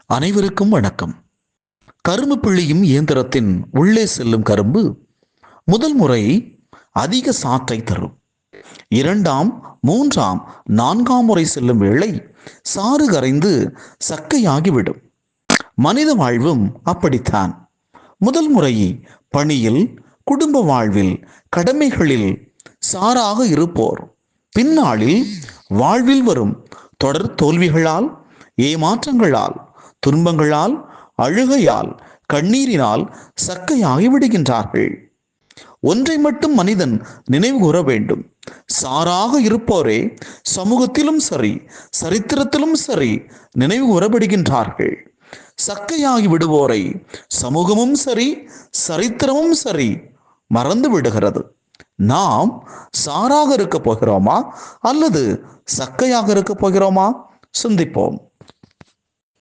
அனைவருக்கும் வணக்கம். கரும்பு பிழியும் இயந்திரத்தின் உள்ளே செல்லும் கரும்பு முதல் முறை அதிக சாற்றை தரும். இரண்டாம், மூன்றாம், நான்காம் முறை செல்லும் வேளை சாறு கரைந்து சக்கையாகிவிடும். மனித வாழ்வும் அப்படித்தான். முதல் முறை பணியில், குடும்ப வாழ்வில், கடமைகளில் சாராக இருப்போர் பின்னாளில் வாழ்வில் வரும் தொடர் தோல்விகளால், ஏமாற்றங்களால், துன்பங்களால், அழுகையால், கண்ணீரினால் சக்கையாகி விடுகின்றார்கள். ஒன்றை மட்டும் மனிதன் நினைவு கூற வேண்டும். சாராக இருப்போரே சமூகத்திலும் சரி, சரித்திரத்திலும் சரி நினைவு கூறப்படுகின்றார்கள். சக்கையாகி விடுவோரை சமூகமும் சரி, சரித்திரமும் சரி மறந்து விடுகிறது. நாம் சாராக இருக்க போகிறோமா அல்லது சக்கையாக இருக்க போகிறோமா? சிந்திப்போம்.